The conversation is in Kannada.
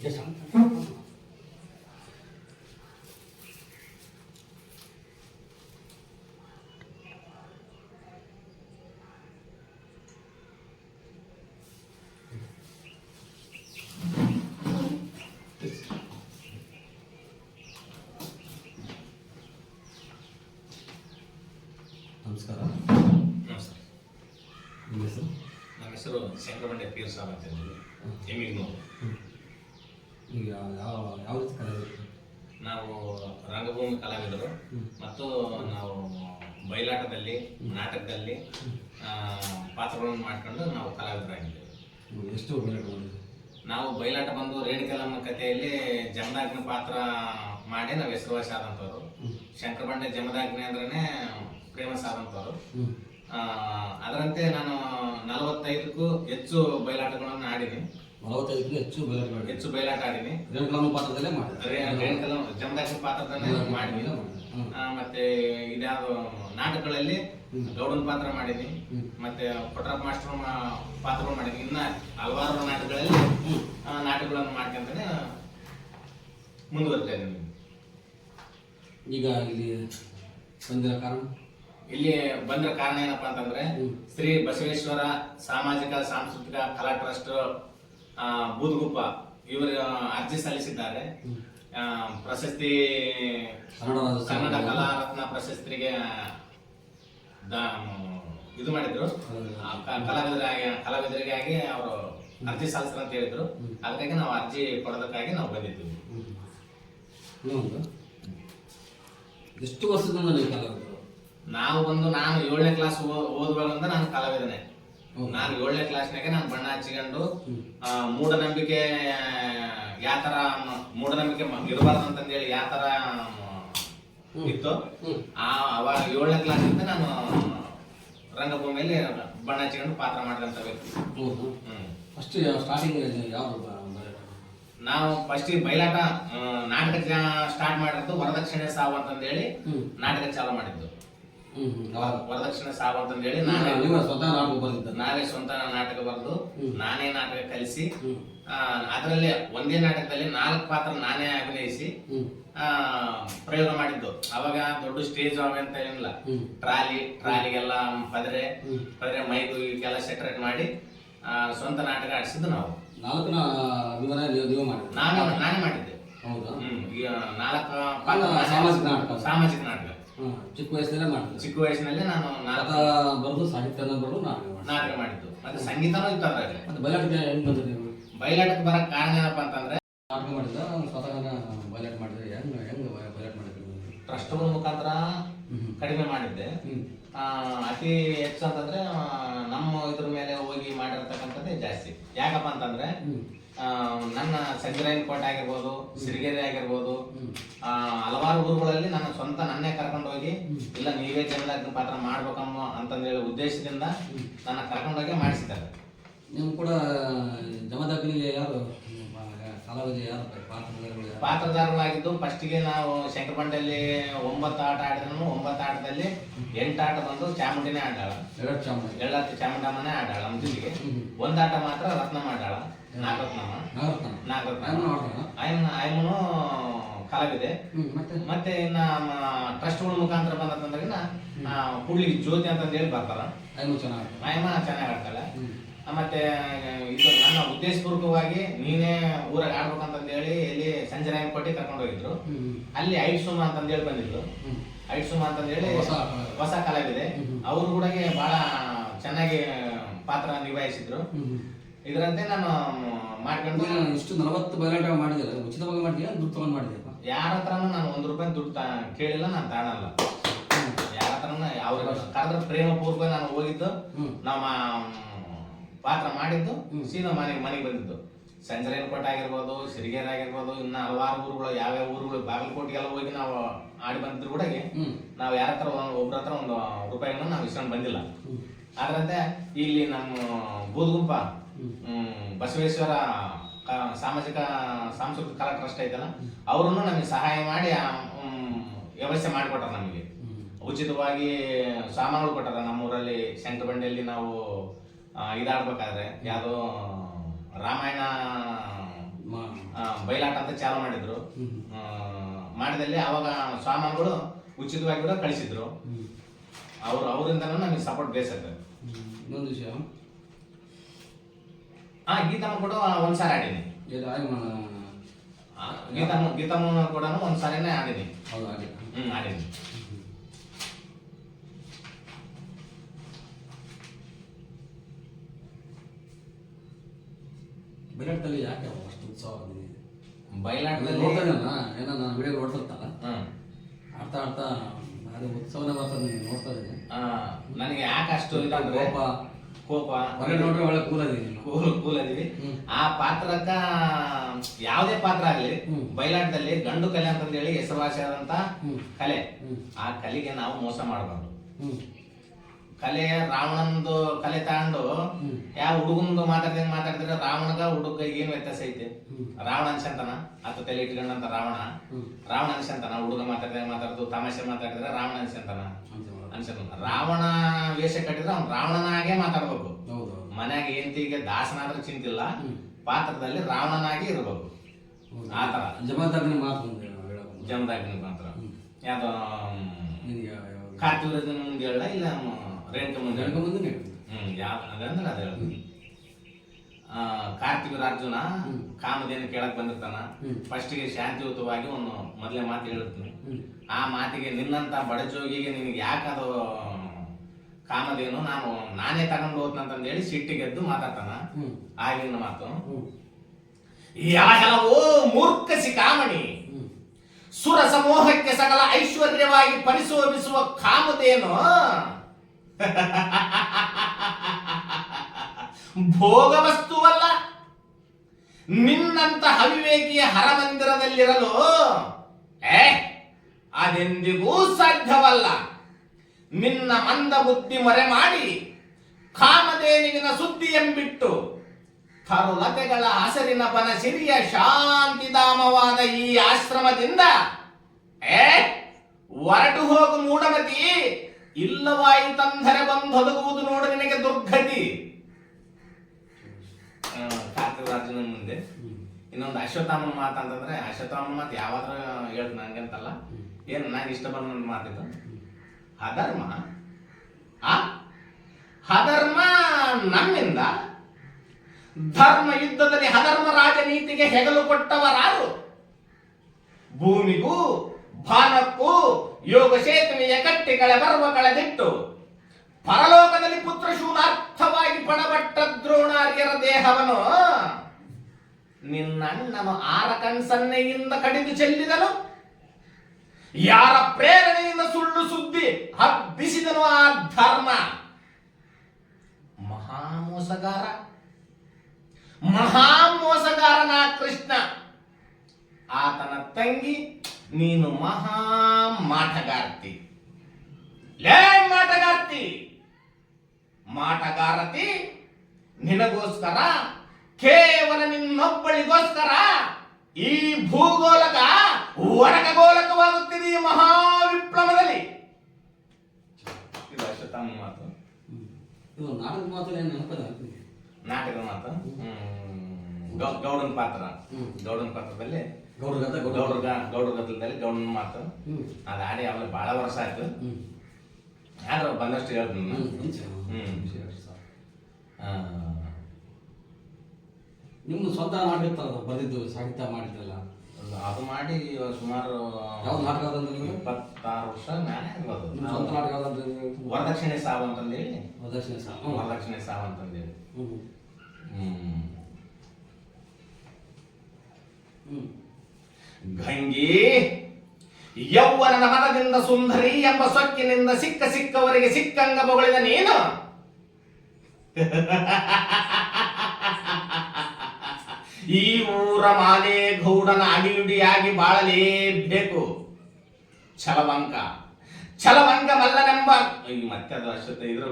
ನಮಸ್ಕಾರ. ನಮಸ್ಕಾರ. ನಿಮ್ಮ ಹೆಸರು? ನಮ್ಮ ಹೆಸರು ಶಂಕರಬಂಡೆ ಪೀರ್ ಸಾಬ್ ಅಂತ ಹೇಳಿ ಎಮ್ಮಿಗ್ನೂರು. ಈಗ ಯಾವ ರೀತಿ ಕಲಾವಿದರು? ನಾವು ರಂಗಭೂಮಿ ಕಲಾವಿದರು ಮತ್ತು ನಾವು ಬಯಲಾಟದಲ್ಲಿ ನಾಟಕದಲ್ಲಿ ಪಾತ್ರಗಳನ್ನು ಮಾಡ್ಕೊಂಡು ನಾವು ಕಲಾವಿದರಾಗಿದ್ದೇವೆ. ಎಷ್ಟು ಬಯಲಾಟ ಮಾಡಿದ್ದೀವಿ? ನಾವು ಬಯಲಾಟ ಬಂದು ರೇಣುಕಲಮ್ಮ ಕಥೆಯಲ್ಲಿ ಜಮದಾಗ್ನಿ ಪಾತ್ರ ಮಾಡಿ ನಾವು ಹೆಸರುವಾಸಿ ಆದಂಥವ್ರು. ಶಂಕರಬಂಡೆ ಜಮದಾಗ್ನಿ ಅಂದ್ರೇ ಫೇಮಸ್ ಆದಂಥವ್ರು. ಅದರಂತೆ ನಾನು 45ಕ್ಕೂ ಹೆಚ್ಚು ಬಯಲಾಟಗಳನ್ನು ಆಡಿನಿ. 45ಕ್ಕೂ ಹೆಚ್ಚು ಬಯಲಾಟ ಆಡಿನಿ. ರೇಣುಕಲಮ್ಮ ಪಾತ್ರದಲ್ಲೇ ಮಾಡಿದೆ. ರೇಣುಕಲಮ್ಮ ಜಮದಾಗ್ನಿ ಪಾತ್ರದಲ್ಲೇ ಮಾಡಿನಿ. ಮತ್ತೆ ಇದ್ಯಾವುದು ನಾಟಕಗಳಲ್ಲಿ ಗೌಡನ ಪಾತ್ರ ಮಾಡಿನಿ, ಮತ್ತೆ ಕೊಟ್ರಪ್ಪ ಮಾಸ್ಟರ್ ಪಾತ್ರಗಳು ಮಾಡಿನಿ. ಇನ್ನ ಹಲವಾರು ನಾಟಕಗಳನ್ನು ಮಾಡ್ಕೊಂತಾನೆ ಮುಂದುವರಿತಾ ಇದ್ದೀನಿ. ಈಗ ಇಲ್ಲಿ ಬಂದಿರೋ ಕಾರಣ ಏನಪ್ಪಾ ಅಂತಂದ್ರೆ ಶ್ರೀ ಬಸವೇಶ್ವರ ಸಾಮಾಜಿಕ ಸಾಂಸ್ಕೃತಿಕ ಕಲಾ ಟ್ರಸ್ಟ್ ಬೂದಗುಪ್ಪ ಇವರು ಅರ್ಜಿ ಸಲ್ಲಿಸಿದ್ದಾರೆ. ಪ್ರಶಸ್ತಿ ಕನ್ನಡ ಕಲಾರತ್ನ ಪ್ರಶಸ್ತಿಗೆ ಇದು ಮಾಡಿದ್ರು. ಕಲಾವಿದರಿಗಾಗಿ ಅವರು ಅರ್ಜಿ ಸಲ್ಲಿಸ್ತಾರೆ ಅಂತ ಹೇಳಿದ್ರು. ಅದಕ್ಕಾಗಿ ನಾವು ಅರ್ಜಿ ಕೊಡೋದಕ್ಕಾಗಿ ನಾವು ಬಂದಿದ್ದೀವಿ. ಎಷ್ಟು ವರ್ಷದಿಂದ ನೀವು ಕಲಾವಿದರು? ನಾನು 7ನೇ ಕ್ಲಾಸ್ ಓದುವಾಗಂತ ನಾನು ಕಲಾವಿದನೇ. ನಾನು 7ನೇ ಕ್ಲಾಸ್ನಾಗೆ ನಾನು ಬಣ್ಣ ಹಚ್ಚಿಕೊಂಡು ಮೂಢನಂಬಿಕೆ ಯಾತರ ಮೂಢನಂಬಿಕೆ ಇರಬಾರ್ದು ಅಂತಂದೇಳಿ ಯಾತರ ಇತ್ತು ಅವಾಗ 7ನೇ ಕ್ಲಾಸಿಂದ ನಾನು ರಂಗಭೂಮಿಯಲ್ಲಿ ಬಣ್ಣ ಹಚ್ಚಿಕೊಂಡು ಪಾತ್ರ ಮಾಡಿದಂತ ವ್ಯಕ್ತಿ. ಫಸ್ಟ್ ಸ್ಟಾರ್ಟಿಂಗ್ ಯಾವುದು? ನಾವು ಫಸ್ಟ್ ಬಯಲಾಟ ನಾಟಕ ಸ್ಟಾರ್ಟ್ ಮಾಡಿದ್ದು ವರದಕ್ಷಿಣೆ ಸಾವು ಅಂತಂದೇಳಿ ನಾಟಕ ಚಾಲು ಮಾಡಿದ್ದು. ವರದಕ್ಷಿಣೆ ಸಾವು ಅಂತಂದೇಳಿ ನಾವೇ ಸ್ವಂತ ನಾಟಕ ಬರೆದು ನಾನೇ ನಾಟಕ ಕಲಿಸಿ ಅದರಲ್ಲಿ ಒಂದೇ ನಾಟಕದಲ್ಲಿ 4 ಪಾತ್ರ ನಾನೇ ಅಭಿನಯಿಸಿ ಪ್ರಯೋಗ ಮಾಡಿದ್ದು. ಅವಾಗ ದೊಡ್ಡ ಸ್ಟೇಜ್ ಅಂತ ಏನಿಲ್ಲ, ಟ್ರಾಲಿಗೆಲ್ಲ ಪದರೆ ಮೈಕ್ ಇದಕ್ಕೆಲ್ಲ ಸೆಟ್ರೇಟ್ ಮಾಡಿ ಸ್ವಂತ ನಾಟಕ ಆಡಿಸಿದ್ದು ನಾವು. ನಾನೇ ಮಾಡಿದ್ದೆ. ಸಾಮಾಜಿಕ ನಾಟಕ ಚಿಕ್ಕ ವಯಸ್ಸಿನಲ್ಲಿ ನಾನು ನಾಟಕ ಮಾಡಿದ್ದು. ಮತ್ತೆ ಸಂಗೀತನೂ ಇತ್ತು ಅದ್ರಾಗ. ಬಯಲಾಟಕ್ಕೆ ಬರಕ್ ಕಾರಣ ಏನಪ್ಪಾ ಅಂತಂದ್ರೆ ಟ್ರಸ್ಟ್ಗಳ ಮುಖಾಂತರ ಕಡಿಮೆ ಮಾಡಿದ್ದೆ. ಅತಿ ಹೆಚ್ಚು ಅಂತಂದ್ರೆ ನಮ್ಮ ಇದ್ರ ಮೇಲೆ ಹೋಗಿ ಮಾಡಿರ್ತಕ್ಕಂಥದ್ದೇ ಜಾಸ್ತಿ. ಯಾಕಪ್ಪ ಅಂತಂದ್ರೆ ನನ್ನ ಸಂಜರಾಯನ ಕೋಟೆ ಆಗಿರ್ಬೋದು, ಸಿರಿಗೆರೆ ಆಗಿರ್ಬೋದು, ಹಲವಾರು ಊರುಗಳಲ್ಲಿ ನಾನು ಸ್ವಂತ ನನ್ನೇ ಕರ್ಕೊಂಡು ಹೋಗಿ ಇಲ್ಲ ನೀವೇ ಜಮದಾಗ್ನಿ ಪಾತ್ರ ಮಾಡ್ಬೇಕಮ್ಮ ಅಂತಂದೇಳಿ ಉದ್ದೇಶದಿಂದ ನನ್ನ ಕರ್ಕೊಂಡೋಗಿ ಮಾಡಿಸಿದ್ದಾರೆ. ನೀವು ಕೂಡ ಜಮದಾಗ್ನಿಗೆ ಯಾರು ಪಾತ್ರಧಾರಗಳಾಗಿದ್ದು ಫಸ್ಟಿಗೆ ನಾವು ಶಂಕರಬಂಡೆಯಲ್ಲಿ 9 ಆಟ ಆಡಿದ್ರು. 9 ಆಟದಲ್ಲಿ 8 ಆಟ ಬಂದು ಚಾಮುಂಡಿನೇ ಆಡಾಳ, ಎಳ್ಳತ್ತಿ ಚಾಮುಂಡಮ್ಮನೇ ಆಡಾಳ. ನಮ್ಮ ಜೊತೆಗೆ 1 ಆಟ ಮಾತ್ರ ರತ್ನಮ್ಮ ಆಡಾಳ, ನಾಗರತ್ನಮ್ಮ. ಆಯಮ್ಮನು ಕಲಾವಿದೆ. ಮತ್ತೆ ಇನ್ನ ಟ್ರಸ್ಟ್ಗಳ ಮುಖಾಂತರ ಬಂದಂತಂದ್ರಿನ ಕೂಡ್ಲಿಗೆ ಜ್ಯೋತಿ ಅಂತಂದೇಳಿ ಬರ್ತಾರ. ಆಯಮ್ಮ ಚೆನ್ನಾಗಿ ಆಡ್ತಾಳೆ. ಮತ್ತೆ ಇದು ನನ್ನ ಉದ್ದೇಶಪೂರ್ವಕವಾಗಿ ನೀನೇ ಊರಾಗ ಆಡ್ಬೇಕಂತಂದೇಳಿ ಇಲ್ಲಿ ಸಂಜರಾಯನ ಕೋಟೆ ಕರ್ಕೊಂಡು ಹೋಗಿದ್ರು. ಅಲ್ಲಿ ಐಟ್ಸುಮ ಅಂತಂದೇಳಿ ಬಂದಿದ್ರು. ಐಟ್ಸುಮ ಅಂತಂದೇಳಿ ಹೊಸ ಕಲಾವಿದೆ. ಅವರು ಕೂಡ ಬಹಳ ಚೆನ್ನಾಗಿ ಪಾತ್ರ ನಿಭಾಯಿಸಿದ್ರು. ಇದರಂತೆ ನಾನು ಮಾಡ್ಕೊಂಡು ಇಷ್ಟು 40 ಬಯಲಾಟ ಮಾಡಿದ್ರೆ ಉಚಿತವಾಗಿ ಮಾಡಿದ್ಯಾ, ದುಡ್ಡು ತಗೊಂಡು ಮಾಡಿದ್ಯಾ? ಯಾರ ಹತ್ರನೂ ನಾನು 1 ರೂಪಾಯಿ ದುಡ್ಡು ಕೇಳಿಲ್ಲ, ನಾನು ತಾಣಲ್ಲ. ಯಾರ ಹತ್ರನ ಅವ್ರ ಕರೆದ್ರೆ ಪ್ರೇಮ ಪೂರ್ವಕ ನಾನು ಹೋಗಿದ್ದು, ನಮ್ಮ ಪಾತ್ರ ಮಾಡಿದ್ದು, ಸೀದಾ ಮನೆಗೆ ಬಂದಿದ್ದು. ಸಂಜರಾಯನ ಕೋಟೆ ಆಗಿರ್ಬೋದು, ಸಿರಿಗೆರೆ ಆಗಿರ್ಬೋದು, ಇನ್ನ ಹಲವಾರು ಊರುಗಳು, ಯಾವ್ಯಾವ ಊರುಗಳು, ಬಾಗಲಕೋಟೆಗೆಲ್ಲ ಹೋಗಿ ನಾವು ಆಡಿ ಬಂದಿದ್ರು ಕೂಡ ನಾವು ಯಾರ ಹತ್ರ ಒಬ್ರ ಹತ್ರ 1 ರೂಪಾಯಿಗಳನ್ನ ನಾವು ಇಸ್ಕೊಂಡು ಬಂದಿಲ್ಲ. ಅದರಂತೆ ಇಲ್ಲಿ ನಮ್ಮ ಬೂದಗುಪ್ಪ ಬಸವೇಶ್ವರ ಸಾಮಾಜಿಕ ಸಾಂಸ್ಕೃತಿಕ ಕಲಾ ಟ್ರಸ್ಟ್ ಐತಲ್ಲ, ಅವರನ್ನು ನಮಗೆ ಸಹಾಯ ಮಾಡಿ ವ್ಯವಸ್ಥೆ ಮಾಡಿಕೊಟ್ಟಾರ. ನಮಗೆ ಉಚಿತವಾಗಿ ಸಾಮಾನುಗಳು ಕೊಟ್ಟಾರ. ನಮ್ಮೂರಲ್ಲಿ ಶಂಕರಬಂಡೆಯಲ್ಲಿ ನಾವು ಇದಾಡ್ಬೇಕಾದ್ರೆ ಯಾವುದೋ ರಾಮಾಯಣ ಅಂತ ಚಾಲು ಮಾಡಿದ್ರು. ಮಾಡಿದಲ್ಲಿ ಅವಾಗ ಸಾಮಾನುಗಳು ಉಚಿತವಾಗಿ ಕೂಡ ಕಳಿಸಿದ್ರು. ಅವರಿಂದನೂ ನಮಗೆ ಸಪೋರ್ಟ್ ಬೇಸತ್ತೆ. ಇನ್ನೊಂದು ವಿಷಯ, ಗೀತಮ್ಮ ಕೂಡ ಒಂದ್ಸಾರಿ ಆಡಿನಿ. ಗೀತಮ್ಮ ಕೂಡ ಒಂದ್ಸಾರಿನೇ ಆಡಿನಿ. ಆಡಿನಿ. ಬಯಲಾಟದಲ್ಲಿ ಯಾಕೆ ಅಷ್ಟು ಉತ್ಸವ? ಬಯಲಾಟದಲ್ಲಿ ನೋಡ್ತಾನಲ್ಲ, ಏನೋ ನಾನು ವಿಡಿಯೋ ನೋಡ್ತಿರ್ತಲ್ಲ, ಆಡ್ತಾ ಆಡ್ತಾ ಅದು ಉತ್ಸವನೇ ಬರ್ತದೆ, ನೋಡ್ತಾ ಇದ್ದೀನಿ. ನನಗೆ ಯಾಕೆ ಅಷ್ಟು ಕೋಪ ಹೊರಗೆ ನೋಡ್ರೆ ಒಳ್ಳೆ ಕೂಲ್ ಅದೀವಿ. ಆ ಪಾತ್ರಕ್ಕ ಯಾವುದೇ ಪಾತ್ರ ಆಗ್ಲಿ, ಬಯಲಾಟದಲ್ಲಿ ಗಂಡು ಕಲೆ ಅಂತಂದೇಳಿ ಹೆಸರುವಾಸಿಯಾದಂತ ಕಲೆ. ಆ ಕಲೆಗೆ ನಾವು ಮೋಸ ಮಾಡಬಾರ್ದು. ಕಲೆ ರಾವಣಂದು ಕಲೆ ತಗೊಂಡು ಯಾವ ಹುಡುಗಂದು ಮಾತಾಡಿದ್ರೆ ರಾವಣಗ ಹುಡುಗ ಏನ್ ವ್ಯತ್ಯಾಸ ಐತೆ? ರಾವಣ ಅನ್ಸಂತಾನ, ಅಥವಾ ತಲೆ ಇಟ್ಕೊಂಡಂತ ರಾವಣ ಅನ್ಸಂತಾನ. ಹುಡುಗ ಮಾತಾಡ್ದು ತಮಾಷೆ ಮಾತಾಡಿದ್ರೆ ರಾವಣ ಅನ್ಸಂತಾನ. ರಾವಣ ವೇಷ ಕಟ್ಟಿದ್ರೆ ಅವ್ನು ರಾವಣನಾಗೆ ಮಾತಾಡ್ಬೇಕು. ಮನ್ಯಾಗ ಹೆಂಡತಿಗೆ ದಾಸನಾದ್ರೂ ಚಿಂತಿಲ್ಲ, ಪಾತ್ರದಲ್ಲಿ ರಾವಣನಾಗಿ ಇರ್ಬೇಕು. ಆತರ ಜಮದಾಗ್ನಿ ಮಾತ್ರ ಯಾವ್ದೋ ಕಾರ್ತಿಕ ಮುಂದೆ ಹೇಳ, ಇಲ್ಲ ರೇಣುಕ ಮುಂದೆ ಅದಂದ್ರೆ ಅದ ಹೇಳ. ಕಾರ್ತಿಕ ಅರ್ಜುನ ಕಾಮಧೇನು ಕೇಳಕ್ ಬಂದಿರ್ತಾನ. ಫಸ್ಟಿಗೆ ಶಾಂತಿಯುತವಾಗಿ ಒಂದು ಮೊದಲೇ ಮಾತು ಹೇಳಿರ್ತೀನಿ. ಆ ಮಾತಿಗೆ ನಿನ್ನಂತ ಬಡಜೋಗಿಗೆ ನಿನಗೆ ಯಾಕದು ಕಾಮಧೇನು ನಾನೇ ತಗೊಂಡು ಹೋದ್ನಂತಂದು ಹೇಳಿ ಸಿಟ್ಟಿಗೆದ್ದು ಮಾತಾಡ್ತಾನ. ಆಗಿನ ಮಾತು, ಯಾಹೆಲವೋ ಮೂರ್ಖಸಿ ಕಾಮಣಿ, ಸುರ ಸಮೂಹಕ್ಕೆ ಸಕಲ ಐಶ್ವರ್ಯವಾಗಿ ಪರಿಶೋಭಿಸುವ ಕಾಮಧೇನು ಭೋಗ ವಸ್ತುವಲ್ಲ. ನಿನ್ನಂತ ಅವಿವೇಕಿಯ ಹರಮಂದಿರದಲ್ಲಿರಲು ಅದೆಂದಿಗೂ ಸಾಧ್ಯವಲ್ಲ. ನಿನ್ನ ಮಂದ ಬುದ್ಧಿ ಮರೆ ಮಾಡಿ ಕಾಮಧೇನುವಿನ ಸುದ್ದಿ ಎಂಬಿಟ್ಟು ತರುಲತೆಗಳ ಹಸರಿನ ಬನಸಿರಿಯ ಶಾಂತಿಧಾಮವಾದ ಈ ಆಶ್ರಮದಿಂದ ಹೊರಟು ಹೋಗು ಮೂಢಮತಿ. ಇಲ್ಲವಾಯಿತಂದರೆ ಬಂದೊದಗುವುದು ನೋಡು ನಿನಗೆ ದುರ್ಗತಿ. ಕಾರ್ತಿಕರಾಜನ ಮುಂದೆ ಇನ್ನೊಂದು ಅಶ್ವತ್ಥಾಮನ ಮಾತು ಅಂತಂದ್ರೆ, ಅಶ್ವತ್ಥಾಮನ ಮಾತು ಯಾವಾದ್ರೂ ಹೇಳ್ದು ನಂಗಂತಲ್ಲ, ಏನು ನಂಗೆ ಇಷ್ಟ ಬಂದ ಮಾತಿದ್ದು. ಅಧರ್ಮ ನಮ್ಮಿಂದ ಧರ್ಮ ಯುದ್ಧದಲ್ಲಿ ಅಧರ್ಮ ರಾಜನೀತಿಗೆ ಹೆಗಲು ಕೊಟ್ಟವರಾರು. ಭೂಮಿಗೂ ಭಾನಕ್ಕೂ ಯೋಗ ಸೇತುವೆಯ ಕಟ್ಟಿ ಬರುವ ಕಳೆದಿಟ್ಟು ಪರಲೋಕದಲ್ಲಿ ಪುತ್ರ ಶೂನಾರ್ಥವಾಗಿ ಪಣಬಟ್ಟ ದ್ರೋಣಾರ್ಯರ ದೇಹವನ್ನು ನಿನ್ನಣ್ಣನು ಆರ ಕಣ್ಸನ್ನೆಯಿಂದ ಕಡಿದು ಚೆಲ್ಲಿದನು. ಯಾರ ಪ್ರೇರಣೆಯಿಂದ ಸುಳ್ಳು ಸುದ್ದಿ ಹಬ್ಬಿಸಿದನು ಆ ಧರ್ಮ. ಮಹಾಮೋಸಗಾರನ ಕೃಷ್ಣ, ಆತನ ತಂಗಿ ನೀನು ಮಹಾ ಮಾಟಗಾರ್ತಿ. ಲೇ ಮಾಟಗಾರತಿ, ನಿನಗೋಸ್ಕರ, ಕೇವಲ ನಿನ್ನೊಬ್ಬಳಿಗೋಸ್ಕರ ಈ ಭೂಗೋಲಕ ಒಡಕಗೋಲಕವಾಗುತ್ತಿದೆ. ಈ ಮಹಾವಿಪ್ಲವದಲ್ಲಿ ಇದು ಅಶ್ವತ್ಥಾಮ ಮಾತು. ಇದು ನಾಟಕದ ಮಾತು ನೆನಪದ. ನಾಟಕದ ಮಾತು ಗೌಡನ ಪಾತ್ರದಲ್ಲಿ ಗೌಡ್ರ ಗದ್ದಲದಲ್ಲಿ ಗೌಡನ ಮಾತು ಅದು ಆಡಿ ಅವಾಗ ಬಹಳ ವರ್ಷ ಆಯ್ತು. ಆದ್ರೆ ಬಂದಷ್ಟು ಹೇಳ್ತೀನಿ. ನಿಮ್ದು ಸ್ವಂತ ಮಾಡಿರ್ತಾರ ಬರೆದಿದ್ದು ಸಾಹಿತ್ಯ ಮಾಡಿದ್ರಲ್ಲ, ಅದು ಮಾಡಿ ಸುಮಾರು ಯಾವ್ದು ನಾಟಕ 26 ವರ್ಷ ಮ್ಯಾಲೆ ಆಗ್ಬೋದು. ಸ್ವಂತ ನಾಟಕ ವರದಕ್ಷಿಣೆ ಸಾವು ಅಂತಂದೇಳಿ. ವರದಕ್ಷಿಣೆ ಸಾವು ಅಂತಂದೇಳಿ. ಗಂಗಿ ಯೌವನದ ಮನದಿಂದ ಸುಂದರಿ ಎಂಬ ಸೊಕ್ಕಿನಿಂದ ಸಿಕ್ಕವರಿಗೆ ಸಿಕ್ಕಂಗ ಬೊಗಳಿದ ನೀನು ಈ ಊರ ಮಾಲೆ ಗೌಡನ ಅಡಿಯುಡಿಯಾಗಿ ಬಾಳಲೇಬೇಕು. ಛಲವಂಕ ಮಲ್ಲನೆಂಬ ಮತ್ತೆ ಅದು ಅಶ್ವತ್ಥ ಇದ್ರ